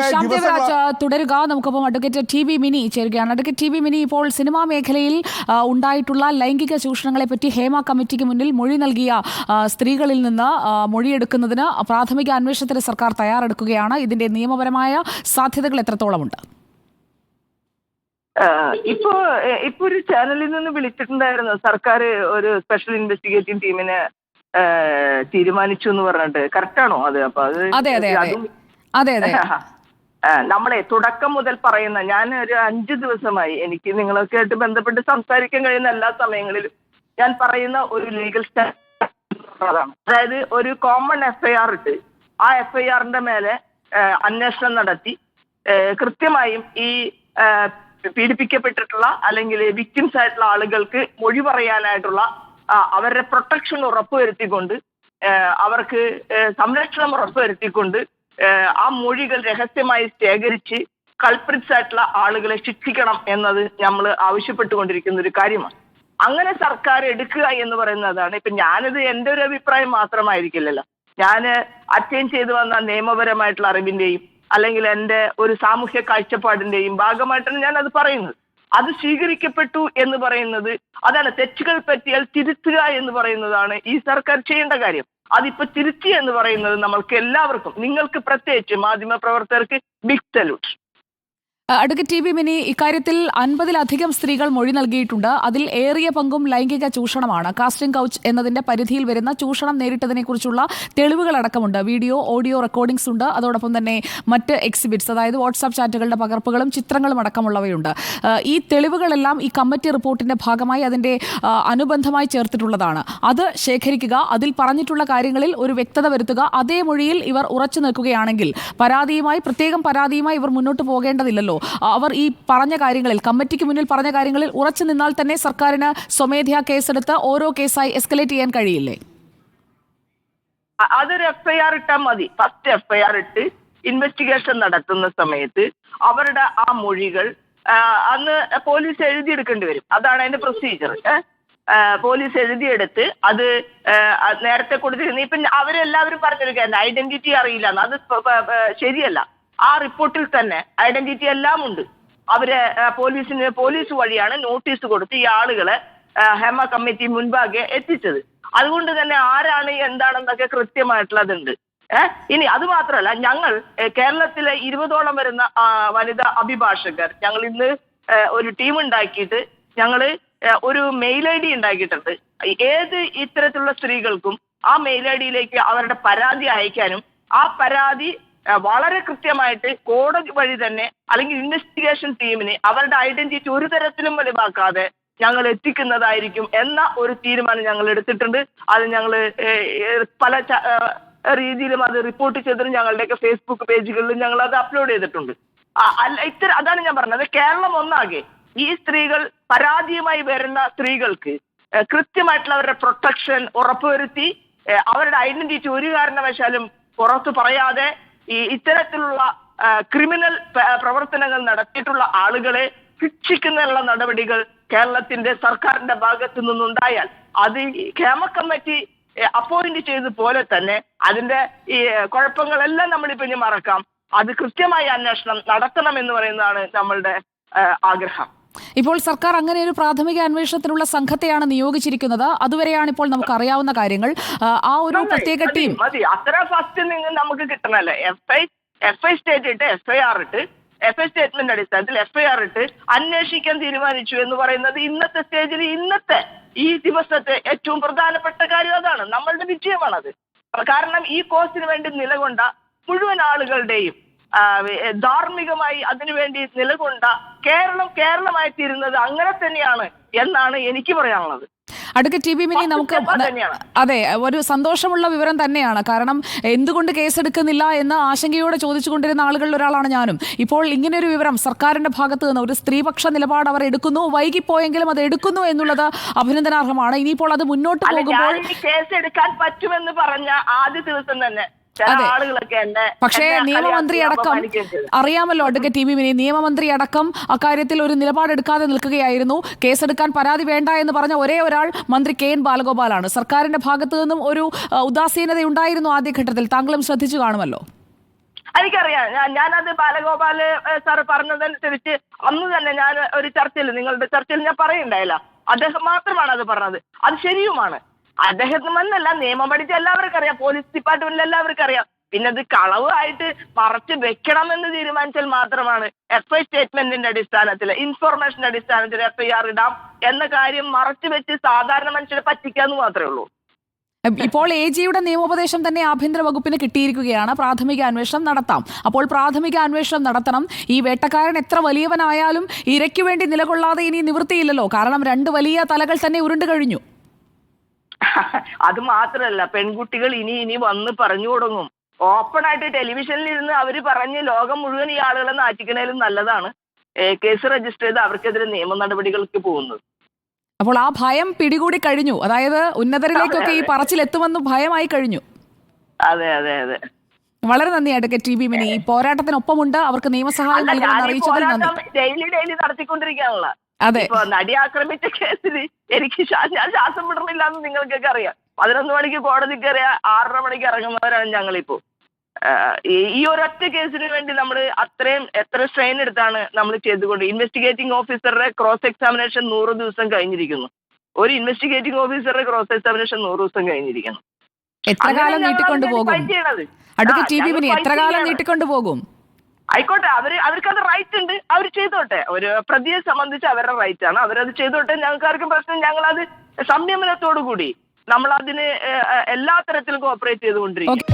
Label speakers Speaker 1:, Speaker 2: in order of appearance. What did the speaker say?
Speaker 1: ശ്യാം ദേവരാജ് തുടരുക. നമുക്കൊപ്പം advocate T V mini ചേരുകയാണ്. അഡ്വക്കേറ്റ് ടി വി മിനി, ഇപ്പോൾ സിനിമാ മേഖലയിൽ ഉണ്ടായിട്ടുള്ള ലൈംഗിക ചൂഷണങ്ങളെ പറ്റി ഹേമ കമ്മിറ്റിക്ക് മുന്നിൽ മൊഴി നൽകിയ സ്ത്രീകളിൽ നിന്ന് മൊഴിയെടുക്കുന്നതിന് പ്രാഥമിക അന്വേഷണത്തിന് സർക്കാർ തയ്യാറെടുക്കുകയാണ്. ഇതിന്റെ നിയമപരമായ സാധ്യതകൾ എത്രത്തോളമുണ്ട്?
Speaker 2: ഇപ്പോ ഒരു ചാനലിൽ നിന്ന് വിളിച്ചിട്ടുണ്ടായിരുന്നു, സർക്കാർ ഒരു സ്പെഷ്യൽ ഇൻവെസ്റ്റിഗേറ്റിംഗ് ടീമിനെ തീരുമാനിച്ചു എന്ന് പറഞ്ഞിട്ട്. കറക്റ്റാണോ അത്? അപ്പൊ അത്
Speaker 1: അതെ
Speaker 2: നമ്മളെ തുടക്കം മുതൽ പറയുന്ന, ഞാൻ ഒരു 5 ദിവസമായി എനിക്ക് നിങ്ങളൊക്കെ ആയിട്ട് ബന്ധപ്പെട്ട് സംസാരിക്കാൻ കഴിയുന്ന എല്ലാ സമയങ്ങളിലും ഞാൻ പറയുന്ന ഒരു ലീഗൽ സ്റ്റാൻഡാണ്. അതായത് ഒരു കോമൺ FIR ഇട്ട് ആ FIRന്റെ മേലെ അന്വേഷണം നടത്തി കൃത്യമായും ഈ പീഡിപ്പിക്കപ്പെട്ടിട്ടുള്ള അല്ലെങ്കിൽ വിക്ടിംസ് ആയിട്ടുള്ള ആളുകൾക്ക് മൊഴി പറയാനായിട്ടുള്ള അവരുടെ പ്രൊട്ടക്ഷൻ ഉറപ്പുവരുത്തിക്കൊണ്ട്, അവർക്ക് സംരക്ഷണം ഉറപ്പുവരുത്തിക്കൊണ്ട് ആ മൊഴികൾ രഹസ്യമായി ശേഖരിച്ച് കൾപ്രിറ്റ്സ് ആയിട്ടുള്ള ആളുകളെ ശിക്ഷിക്കണം എന്നത് നമ്മൾ ആവശ്യപ്പെട്ടുകൊണ്ടിരിക്കുന്ന ഒരു കാര്യമാണ്. അങ്ങനെ സർക്കാർ എടുക്കുക എന്ന് പറയുന്നതാണ്. ഇപ്പൊ ഞാനിത് എൻ്റെ ഒരു അഭിപ്രായം മാത്രമായിരിക്കില്ലല്ലോ, ഞാൻ അറ്റൈൻ ചെയ്തു വന്ന നിയമപരമായിട്ടുള്ള അറിവിന്റെയും അല്ലെങ്കിൽ എൻ്റെ ഒരു സാമൂഹ്യ കാഴ്ചപ്പാടിന്റെയും ഭാഗമായിട്ടാണ് ഞാൻ അത് പറയുന്നത്. അത് സ്വീകരിക്കപ്പെട്ടു എന്ന് പറയുന്നത് അതാണ്. തെറ്റുകൾ പറ്റിയാൽ തിരുത്തുക എന്ന് പറയുന്നതാണ് ഈ സർക്കാർ ചെയ്യേണ്ട കാര്യം. അതിപ്പോ തിരുത്തി എന്ന് പറയുന്നത് നമ്മൾക്ക് എല്ലാവർക്കും, നിങ്ങൾക്ക് പ്രത്യേകിച്ച് മാധ്യമ പ്രവർത്തകർക്ക് big salute.
Speaker 1: Advocate T V Mini, ഇക്കാര്യത്തിൽ 50-ലധികം സ്ത്രീകൾ മൊഴി നൽകിയിട്ടുണ്ട്. അതിൽ ഏറിയ പങ്കും ലൈംഗിക ചൂഷണമാണ്. കാസ്റ്റിംഗ് കൗച്ച് എന്നതിന്റെ പരിധിയിൽ വരുന്ന ചൂഷണം നേരിട്ടതിനെക്കുറിച്ചുള്ള തെളിവുകളടക്കമുണ്ട്. വീഡിയോ, ഓഡിയോ റെക്കോർഡിംഗ്സ് ഉണ്ട്. അതോടൊപ്പം തന്നെ മറ്റ് എക്സിബിറ്റ്സ്, അതായത് വാട്സാപ്പ് ചാറ്റുകളുടെ പകർപ്പുകളും ചിത്രങ്ങളും അടക്കമുള്ളവയുണ്ട്. ഈ തെളിവുകളെല്ലാം ഈ കമ്മിറ്റി റിപ്പോർട്ടിന്റെ ഭാഗമായി അതിന്റെ അനുബന്ധമായി ചേർത്തിട്ടുള്ളതാണ്. അത് ശേഖരിക്കുക, അതിൽ പറഞ്ഞിട്ടുള്ള കാര്യങ്ങളിൽ ഒരു വ്യക്തത വരുത്തുക. അതേ മൊഴിയിൽ ഇവർ ഉറച്ചു നിൽക്കുകയാണെങ്കിൽ പ്രത്യേകം പരാതിയുമായി ഇവർ മുന്നോട്ട് പോകേണ്ടതില്ലല്ലോ. അവർ ഈ പറഞ്ഞ കാര്യങ്ങളിൽ, കമ്മിറ്റിക്ക് മുന്നിൽ പറഞ്ഞ കാര്യങ്ങളിൽ ഉറച്ചു നിന്നാൽ തന്നെ സർക്കാരിന് സ്വമേധയാ കേസെടുത്ത് ഓരോ കേസായി എസ്കലേറ്റ് ചെയ്യാൻ കഴിയില്ലേ?
Speaker 2: അതൊരു FIR ഇട്ടാൽ മതി. ഫസ്റ്റ് FIR ഇട്ട് ഇൻവെസ്റ്റിഗേഷൻ നടത്തുന്ന സമയത്ത് അവരുടെ ആ മൊഴികൾ അന്ന് പോലീസ് എഴുതിയെടുക്കേണ്ടി വരും. അതാണ് അതിന്റെ പ്രൊസീജിയർ. പോലീസ് എഴുതിയെടുത്ത് അത് നേരത്തെ കൊടുത്തിരുന്നു. ഇപ്പൊ അവരെല്ലാവരും പറഞ്ഞിരിക്കാൻ ഐഡന്റിറ്റി അറിയില്ല, അത് ശരിയല്ല. ആ റിപ്പോർട്ടിൽ തന്നെ ഐഡന്റിറ്റി എല്ലാം ഉണ്ട്. അവര് പോലീസ് വഴിയാണ് നോട്ടീസ് കൊടുത്ത് ഈ ആളുകളെ ഹേമ കമ്മിറ്റി മുൻപാകെ എത്തിച്ചത്. അതുകൊണ്ട് തന്നെ ആരാണ് എന്താണെന്നൊക്കെ കൃത്യമായിട്ടുള്ളതുണ്ട്. ഇനി അത് മാത്രമല്ല, ഞങ്ങൾ കേരളത്തിലെ 20ഓളം വരുന്ന വനിതാ അഭിഭാഷകർ ഞങ്ങൾ ഇന്ന് ഒരു ടീം ഉണ്ടാക്കിയിട്ട് ഞങ്ങൾ ഒരു മെയിൽ ID ഉണ്ടാക്കിയിട്ടുണ്ട്. ഏത് ഇത്തരത്തിലുള്ള സ്ത്രീകൾക്കും ആ മെയിൽ IDയിലേക്ക് അവരുടെ പരാതി അയക്കാനും ആ പരാതി വളരെ കൃത്യമായിട്ട് കോടതി വഴി തന്നെ അല്ലെങ്കിൽ ഇൻവെസ്റ്റിഗേഷൻ ടീമിന് അവരുടെ ഐഡന്റിറ്റി ഒരു തരത്തിലും വെളിവാക്കാതെ ഞങ്ങൾ എത്തിക്കുന്നതായിരിക്കും എന്ന ഒരു തീരുമാനം ഞങ്ങൾ എടുത്തിട്ടുണ്ട്. അത് ഞങ്ങൾ പല രീതിയിലും അത് റിപ്പോർട്ട് ചെയ്തിട്ട് ഞങ്ങളുടെയൊക്കെ ഫേസ്ബുക്ക് പേജുകളിലും ഞങ്ങൾ അത് അപ്ലോഡ് ചെയ്തിട്ടുണ്ട്. അതാണ് ഞാൻ പറഞ്ഞത്. കേരളം ഒന്നാകെ ഈ സ്ത്രീകൾ പരാതിയുമായി വരുന്ന സ്ത്രീകൾക്ക് കൃത്യമായിട്ടുള്ള അവരുടെ പ്രൊട്ടക്ഷൻ ഉറപ്പുവരുത്തി അവരുടെ ഐഡന്റിറ്റി ഒരു കാരണവശാലും പുറത്തു പറയാതെ ഈ ഇത്തരത്തിലുള്ള ക്രിമിനൽ പ്രവർത്തനങ്ങൾ നടത്തിയിട്ടുള്ള ആളുകളെ ശിക്ഷിക്കുന്നതിനുള്ള നടപടികൾ കേരളത്തിന്റെ സർക്കാരിന്റെ ഭാഗത്തു നിന്നുണ്ടായാൽ അത് ഹേമ കമ്മിറ്റി അപ്പോയിന്റ് ചെയ്ത പോലെ തന്നെ അതിന്റെ ഈ കുഴപ്പങ്ങളെല്ലാം നമ്മളിപ്പോ ഇനി മറക്കാം. അത് കൃത്യമായ അന്വേഷണം നടത്തണം എന്ന് പറയുന്നതാണ് നമ്മളുടെ ആഗ്രഹം.
Speaker 1: ഇപ്പോൾ സർക്കാർ അങ്ങനെ ഒരു പ്രാഥമിക അന്വേഷണത്തിനുള്ള സംഘത്തെയാണ് നിയോഗിച്ചിരിക്കുന്നത്. അതുവരെയാണ് ഇപ്പോൾ നമുക്ക് അറിയാവുന്ന കാര്യങ്ങൾ. ആ ഒരു പ്രത്യേക ടീം
Speaker 2: മതി. അത്ര ഫസ്റ്റ് നിങ്ങൾ നമുക്ക് കിട്ടണല്ലേ. FI സ്റ്റേറ്റ് ഇട്ട് FIR ഇട്ട് FI സ്റ്റേറ്റ്മെന്റ് അടിസ്ഥാനത്തിൽ FIR ഇട്ട് അന്വേഷിക്കാൻ തീരുമാനിച്ചു എന്ന് പറയുന്നത് ഇന്നത്തെ സ്റ്റേജിൽ ഇന്നത്തെ ഈ ദിവസത്തെ ഏറ്റവും പ്രധാനപ്പെട്ട കാര്യം അതാണ്. നമ്മളുടെ വിജയമാണത്. കാരണം ഈ കോസിന് വേണ്ടി നിലകൊണ്ട മുഴുവൻ ആളുകളുടെയും ധാർമ്മികമായി അതിനുവേണ്ടി നിലകൊണ്ട കേരളമായി തീരുന്നത് അങ്ങനെ തന്നെയാണ് എന്നാണ് എനിക്ക് പറയാനുള്ളത്.
Speaker 1: അഡ്വക്കേറ്റ് ടി വി മിനി, നമുക്ക് അതെ ഒരു സന്തോഷമുള്ള വിവരം തന്നെയാണ്. കാരണം എന്തുകൊണ്ട് കേസെടുക്കുന്നില്ല എന്ന് ആശങ്കയോടെ ചോദിച്ചുകൊണ്ടിരുന്ന ആളുകളിൽ ഒരാളാണ് ഞാനും. ഇപ്പോൾ ഇങ്ങനെയൊരു വിവരം സർക്കാരിന്റെ ഭാഗത്ത് നിന്ന് ഒരു സ്ത്രീപക്ഷ നിലപാട് അവർ എടുക്കുന്നു, വൈകിപ്പോയെങ്കിലും അത് എടുക്കുന്നു എന്നുള്ളത് അഭിനന്ദനാർഹമാണ്. ഇനിയിപ്പോൾ അത് മുന്നോട്ട് പോകുമ്പോൾ
Speaker 2: കേസെടുക്കാൻ പറ്റുമെന്ന് പറഞ്ഞ ആദ്യ ദിവസം തന്നെ
Speaker 1: പക്ഷേ നിയമമന്ത്രി അടക്കം അറിയാമല്ലോ അഡ്വക്കേറ്റ് ടി വി മിനി, നിയമമന്ത്രി അടക്കം അക്കാര്യത്തിൽ ഒരു നിലപാടെടുക്കാതെ നിൽക്കുകയായിരുന്നു. കേസെടുക്കാൻ പരാതി വേണ്ട എന്ന് പറഞ്ഞ ഒരേ ഒരാൾ മന്ത്രി KN ബാലഗോപാലാണ്. സർക്കാരിന്റെ ഭാഗത്തു നിന്നും ഒരു ഉദാസീനത ഉണ്ടായിരുന്നു ആദ്യഘട്ടത്തിൽ. താങ്കളും ശ്രദ്ധിച്ചു കാണുമല്ലോ.
Speaker 2: എനിക്കറിയാം. ഞാനത് ബാലഗോപാല് സാർ പറഞ്ഞതനുസരിച്ച് അന്ന് തന്നെ ഞാൻ ഒരു ചർച്ചയിൽ, നിങ്ങളുടെ ചർച്ചയിൽ ഞാൻ പറയുണ്ടായില്ല. അദ്ദേഹം മാത്രമാണ് അത് പറഞ്ഞത്. അത് ശരിയുമാണ്. അദ്ദേഹത്തിനെന്നല്ല, നിയമം പഠിച്ച എല്ലാവർക്കും അറിയാം, പോലീസ് ഡിപ്പാർട്ട്മെന്റിൽ എല്ലാവർക്കും അറിയാം. പിന്നെ അത് കളവ് ആയിട്ട് മറച്ചു വെക്കണമെന്ന് തീരുമാനിച്ചാൽ മാത്രമാണ് FI സ്റ്റേറ്റ്മെന്റിന്റെ അടിസ്ഥാനത്തിൽ, ഇൻഫോർമേഷന്റെ അടിസ്ഥാനത്തിൽ FIR ഇടാം എന്ന കാര്യം മറച്ചു വെച്ച് സാധാരണ മനുഷ്യരെ പറ്റിക്കാന്ന് മാത്രമേ ഉള്ളൂ.
Speaker 1: ഇപ്പോൾ AGയുടെ നിയമോപദേശം തന്നെ ആഭ്യന്തര വകുപ്പിന് കിട്ടിയിരിക്കുകയാണ്. പ്രാഥമിക അന്വേഷണം നടത്താം. അപ്പോൾ പ്രാഥമിക അന്വേഷണം നടത്തണം. ഈ വേട്ടക്കാരൻ എത്ര വലിയവനായാലും ഇരയ്ക്കു വേണ്ടി നിലകൊള്ളാതെ ഇനി നിവൃത്തിയില്ലല്ലോ. കാരണം 2 വലിയ തലകൾ തന്നെ ഉരുണ്ടു കഴിഞ്ഞു.
Speaker 2: അത് മാത്രമല്ല, പെൺകുട്ടികൾ ഇനി വന്ന് പറഞ്ഞു തുടങ്ങും. ഓപ്പൺ ആയിട്ട് ടെലിവിഷനിൽ ഇരുന്ന് അവര് പറഞ്ഞ് ലോകം മുഴുവൻ ഈ ആളുകളെ നാറ്റിക്കണേലും നല്ലതാണ് കേസ് രജിസ്റ്റർ ചെയ്ത് അവർക്കെതിരെ നിയമ നടപടികൾക്ക് പോകുന്നത്.
Speaker 1: അപ്പോൾ ആ ഭയം പിടികൂടി കഴിഞ്ഞു. അതായത് ഉന്നതരിലേക്കൊക്കെ ഈ പറച്ചിലെത്തുമെന്ന് ഭയമായി കഴിഞ്ഞു.
Speaker 2: അതെ അതെ അതെ.
Speaker 1: വളരെ നന്ദി അഡ്വക്കേറ്റ് TB മിനി. ഈ പോരാട്ടത്തിനൊപ്പമുണ്ട്, അവർക്ക് നിയമസഹായം നൽകുമെന്ന് അറിയിച്ചതിൽ നന്ദി.
Speaker 2: ഡെയിലി നടത്തിക്കൊണ്ടിരിക്കാനുള്ള.
Speaker 1: അതെ,
Speaker 2: ഇപ്പൊ നടി ആക്രമിച്ച കേസിൽ എനിക്ക് ഞാൻ ശ്വാസം വിടണില്ല എന്ന് നിങ്ങൾക്കൊക്കെ അറിയാം. 11 മണിക്ക് കോടതി കയറിയ 6:30 മണിക്ക് ഇറങ്ങുന്നവരാണ് ഞങ്ങളിപ്പോ. ഈ ഒരൊറ്റ കേസിന് വേണ്ടി നമ്മൾ എത്ര സ്ട്രെയിൻ എടുത്താണ് നമ്മൾ ചെയ്തുകൊണ്ട്. ഇൻവെസ്റ്റിഗേറ്റിംഗ് ഓഫീസറുടെ ക്രോസ് എക്സാമിനേഷൻ 100 ദിവസം കഴിഞ്ഞിരിക്കുന്നു. ഒരു ഇൻവെസ്റ്റിഗേറ്റിംഗ് ഓഫീസറുടെ ക്രോസ് എക്സാമിനേഷൻ 100 ദിവസം കഴിഞ്ഞിരിക്കുന്നു.
Speaker 1: എത്ര കാലം നീട്ടിക്കൊണ്ടു പോകും അഡ്വക്കേറ്റ് TB മിനി? എത്ര കാലം നീട്ടിക്കൊണ്ടു പോകും?
Speaker 2: ആയിക്കോട്ടെ, അവർക്കത് റൈറ്റ് ഉണ്ട്, അവർ ചെയ്തോട്ടെ. ഒരു പ്രതിയെ സംബന്ധിച്ച് അവരുടെ റൈറ്റ് ആണ്, അവരത് ചെയ്തോട്ടെ. ഞങ്ങൾക്കാർക്കും പ്രശ്നം. ഞങ്ങളത് സംയമനത്തോടു കൂടി നമ്മളതിന് എല്ലാ തരത്തിലും കോപ്പറേറ്റ് ചെയ്തുകൊണ്ടിരിക്കും.